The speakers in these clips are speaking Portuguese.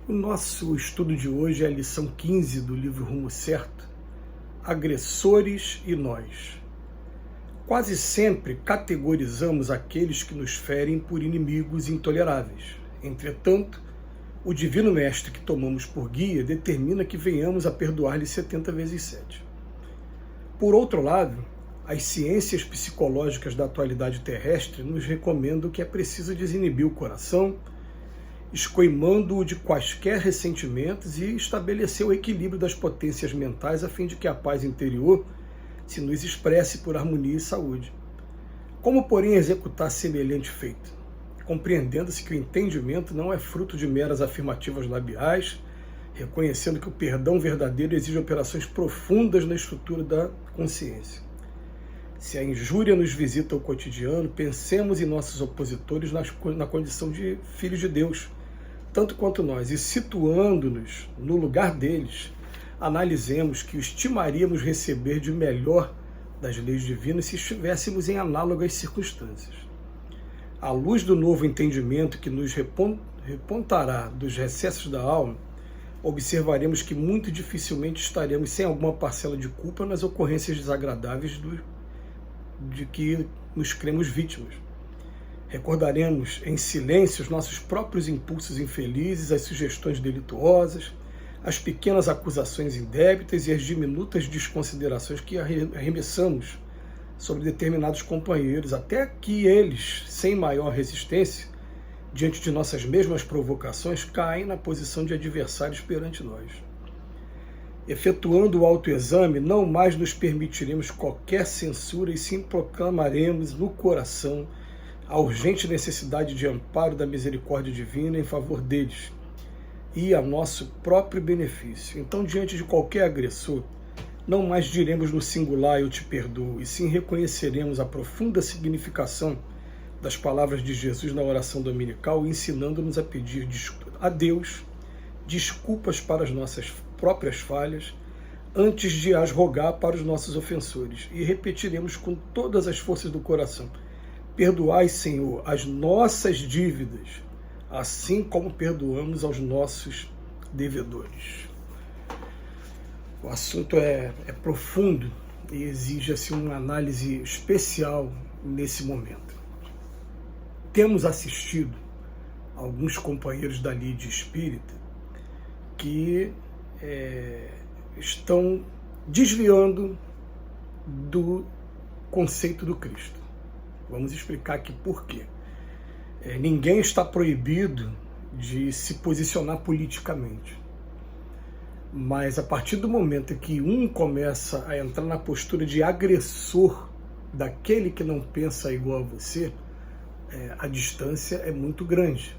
O nosso estudo de hoje é a lição 15 do livro Rumo Certo, Agressores e Nós. Quase sempre categorizamos aqueles que nos ferem por inimigos intoleráveis. Entretanto, o Divino Mestre que tomamos por guia determina que venhamos a perdoar-lhe 70 vezes 7. Por outro lado, as ciências psicológicas da atualidade terrestre nos recomendam que é preciso desinibir o coração, escoimando-o de quaisquer ressentimentos e estabelecer o equilíbrio das potências mentais a fim de que a paz interior se nos expresse por harmonia e saúde. Como, porém, executar semelhante feito? Compreendendo-se que o entendimento não é fruto de meras afirmativas labiais, reconhecendo que o perdão verdadeiro exige operações profundas na estrutura da consciência. Se a injúria nos visita ao cotidiano, pensemos em nossos opositores na condição de filhos de Deus, tanto quanto nós, e situando-nos no lugar deles, analisemos que o estimaríamos receber de melhor das leis divinas se estivéssemos em análogas circunstâncias. À luz do novo entendimento que nos repontará dos recessos da alma, observaremos que muito dificilmente estaremos sem alguma parcela de culpa nas ocorrências desagradáveis de que nos cremos vítimas. Recordaremos em silêncio os nossos próprios impulsos infelizes, as sugestões delituosas, as pequenas acusações indébitas e as diminutas desconsiderações que arremessamos sobre determinados companheiros, até que eles, sem maior resistência, diante de nossas mesmas provocações, caem na posição de adversários perante nós. Efetuando o autoexame, não mais nos permitiremos qualquer censura e sim proclamaremos no coração a urgente necessidade de amparo da misericórdia divina em favor deles e a nosso próprio benefício. Então, diante de qualquer agressor, não mais diremos no singular eu te perdoo, e sim reconheceremos a profunda significação das palavras de Jesus na oração dominical, ensinando-nos a pedir a Deus desculpas para as nossas próprias falhas, antes de as rogar para os nossos ofensores. E repetiremos com todas as forças do coração: perdoai, Senhor, as nossas dívidas, assim como perdoamos aos nossos devedores. O assunto é profundo e exige assim, uma análise especial nesse momento. Temos assistido alguns companheiros da lide espírita que estão desviando do conceito do Cristo. Vamos explicar aqui por quê. Ninguém está proibido de se posicionar politicamente. Mas a partir do momento que um começa a entrar na postura de agressor daquele que não pensa igual a você, a distância é muito grande.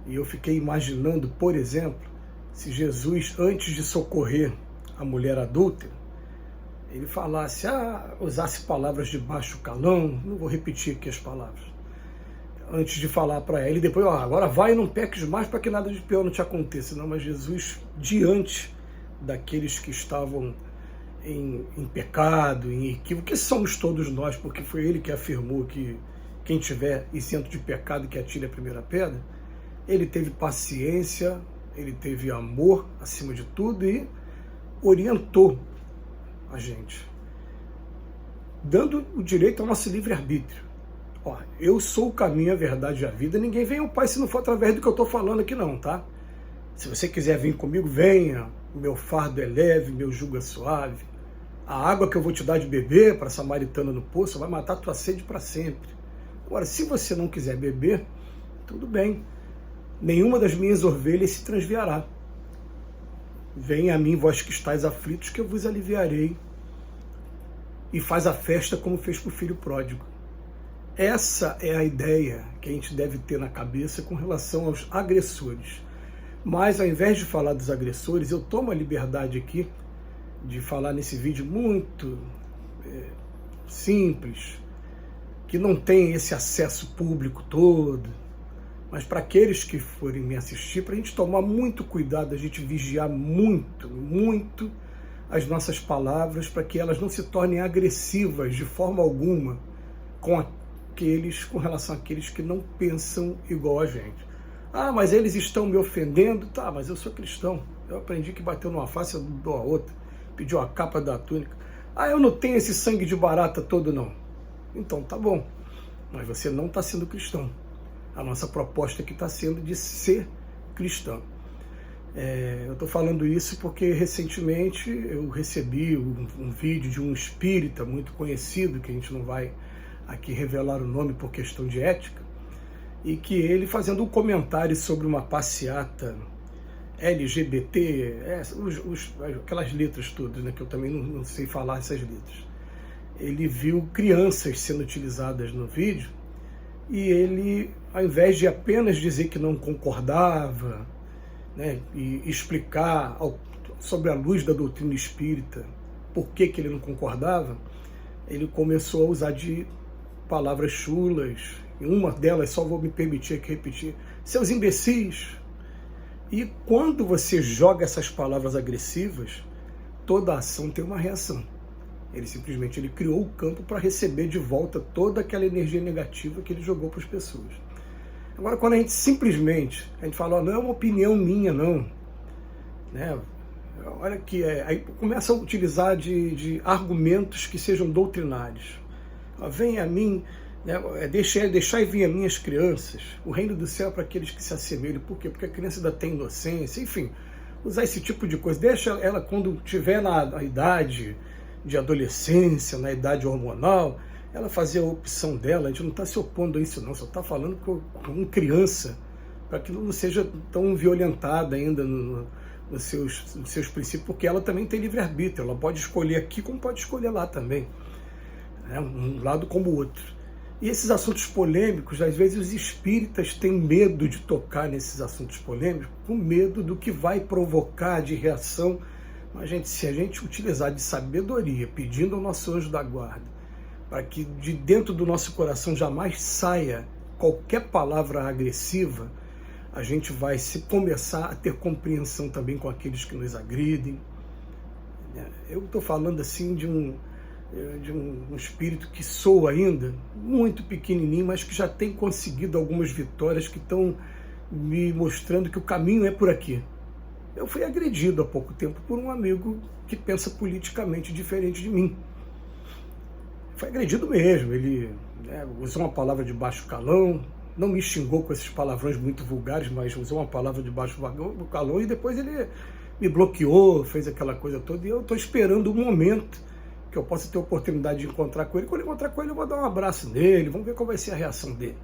E eu fiquei imaginando, por exemplo, se Jesus, antes de socorrer a mulher adúltera, ele falasse, usasse palavras de baixo calão, não vou repetir aqui as palavras, antes de falar para ela, e depois, agora vai e não peques mais para que nada de pior não te aconteça. Não, mas Jesus, diante daqueles que estavam em pecado, em equívoco, que somos todos nós, porque foi ele que afirmou que quem tiver isento de pecado que atire a primeira pedra, ele teve paciência, ele teve amor acima de tudo e orientou a gente, dando o direito ao nosso livre-arbítrio. Eu sou o caminho, a verdade e a vida, ninguém vem ao Pai se não for através do que eu estou falando aqui não, tá? Se você quiser vir comigo, venha, o meu fardo é leve, meu jugo é suave, a água que eu vou te dar de beber para a samaritana no poço vai matar a tua sede para sempre. Agora, se você não quiser beber, tudo bem, nenhuma das minhas ovelhas se transviará. Venha a mim, vós que estáis aflitos, que eu vos aliviarei. E faz a festa como fez para o filho pródigo. Essa é a ideia que a gente deve ter na cabeça com relação aos agressores. Mas, ao invés de falar dos agressores, eu tomo a liberdade aqui de falar nesse vídeo muito simples, que não tem esse acesso público todo, mas para aqueles que forem me assistir, para a gente tomar muito cuidado, a gente vigiar muito, muito as nossas palavras, para que elas não se tornem agressivas de forma alguma com relação àqueles que não pensam igual a gente. Ah, mas eles estão me ofendendo. Tá, mas eu sou cristão. Eu aprendi que bateu numa face, eu dou a outra. Pediu a capa da túnica. Ah, eu não tenho esse sangue de barata todo, não. Então, tá bom. Mas você não está sendo cristão. A nossa proposta aqui está sendo de ser cristão. Eu estou falando isso porque recentemente eu recebi um vídeo de um espírita muito conhecido, que a gente não vai aqui revelar o nome por questão de ética, e que ele fazendo um comentário sobre uma passeata LGBT, aquelas letras todas, né, que eu também não sei falar essas letras. Ele viu crianças sendo utilizadas no vídeo e ele, ao invés de apenas dizer que não concordava, né, e explicar sobre a luz da doutrina espírita por que ele não concordava, ele começou a usar de palavras chulas, e uma delas só vou me permitir aqui repetir: seus imbecis. E quando você joga essas palavras agressivas, toda ação tem uma reação. Ele simplesmente criou o campo para receber de volta toda aquela energia negativa que ele jogou para as pessoas. Agora, quando a gente simplesmente, a gente fala, não é uma opinião minha, não. Né? Olha que aí começa a utilizar de argumentos que sejam doutrinários. Vem a mim, né, deixai vir a minhas crianças, o reino do céu é para aqueles que se assemelham. Por quê? Porque a criança ainda tem inocência, enfim, usar esse tipo de coisa. Deixa ela, quando estiver na idade de adolescência, na idade hormonal, ela fazer a opção dela. A gente não está se opondo a isso, não, só está falando com criança, para que não seja tão violentada ainda nos seus princípios, porque ela também tem livre-arbítrio, ela pode escolher aqui como pode escolher lá também, né? Um lado como o outro. E esses assuntos polêmicos, às vezes os espíritas têm medo de tocar nesses assuntos polêmicos, com medo do que vai provocar de reação. Mas, gente, se a gente utilizar de sabedoria, pedindo ao nosso anjo da guarda, para que de dentro do nosso coração jamais saia qualquer palavra agressiva, a gente vai começar a ter compreensão também com aqueles que nos agridem. Eu estou falando assim de um espírito que soa ainda, muito pequenininho, mas que já tem conseguido algumas vitórias que estão me mostrando que o caminho é por aqui. Eu fui agredido há pouco tempo por um amigo que pensa politicamente diferente de mim. Foi agredido mesmo, ele usou uma palavra de baixo calão, não me xingou com esses palavrões muito vulgares, mas usou uma palavra de baixo calão e depois ele me bloqueou, fez aquela coisa toda, e eu estou esperando o momento que eu possa ter a oportunidade de encontrar com ele. Quando eu encontrar com ele, eu vou dar um abraço nele, vamos ver qual vai ser a reação dele.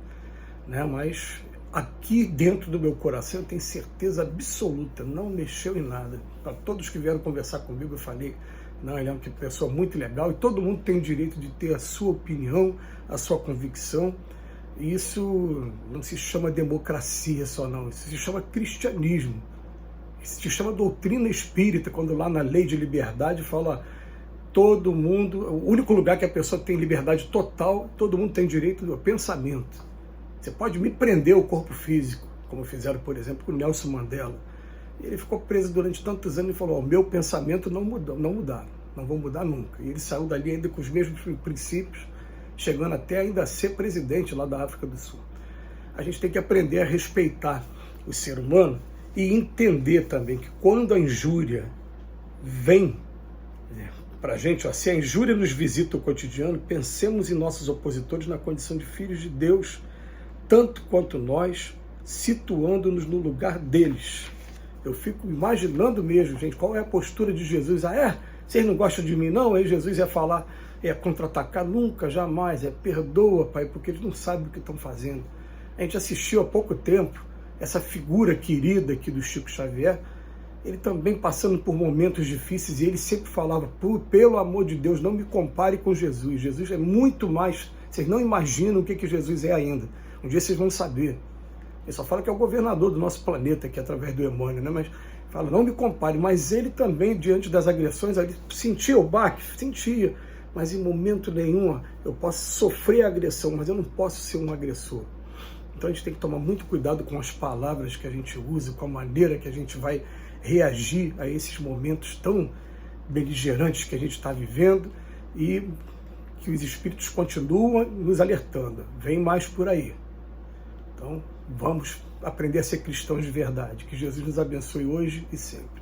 Né? Mas aqui dentro do meu coração eu tenho certeza absoluta, não mexeu em nada. Para todos que vieram conversar comigo, eu falei, não, ele é uma pessoa muito legal e todo mundo tem o direito de ter a sua opinião, a sua convicção. E isso não se chama democracia só, não, isso se chama cristianismo. Isso se chama doutrina espírita, quando lá na lei de liberdade fala todo mundo, o único lugar que a pessoa tem liberdade total, todo mundo tem direito ao pensamento. Você pode me prender o corpo físico, como fizeram, por exemplo, com o Nelson Mandela. Ele ficou preso durante tantos anos e falou, o meu pensamento não mudaram, não vão mudar nunca. E ele saiu dali ainda com os mesmos princípios, chegando até ainda a ser presidente lá da África do Sul. A gente tem que aprender a respeitar o ser humano e entender também que quando a injúria vem para a gente, se a injúria nos visita o cotidiano, pensemos em nossos opositores na condição de filhos de Deus, tanto quanto nós, situando-nos no lugar deles. Eu fico imaginando mesmo, gente, qual é a postura de Jesus. Vocês não gostam de mim, não? Aí Jesus ia falar, contra-atacar, nunca, jamais, perdoa, Pai, porque eles não sabem o que estão fazendo. A gente assistiu há pouco tempo essa figura querida aqui do Chico Xavier, ele também passando por momentos difíceis, e ele sempre falava, pelo amor de Deus, não me compare com Jesus. Jesus é muito mais, vocês não imaginam o que Jesus é ainda. Um dia vocês vão saber. Ele só fala que é o governador do nosso planeta, aqui através do Emmanuel, né? Mas fala, não me compare. Mas ele também, diante das agressões, ele sentia o baque, sentia. Mas em momento nenhum eu posso sofrer a agressão, mas eu não posso ser um agressor. Então a gente tem que tomar muito cuidado com as palavras que a gente usa, com a maneira que a gente vai reagir a esses momentos tão beligerantes que a gente está vivendo, e que os espíritos continuam nos alertando. Vem mais por aí. Então, Vamos aprender a ser cristãos de verdade. Que Jesus nos abençoe hoje e sempre.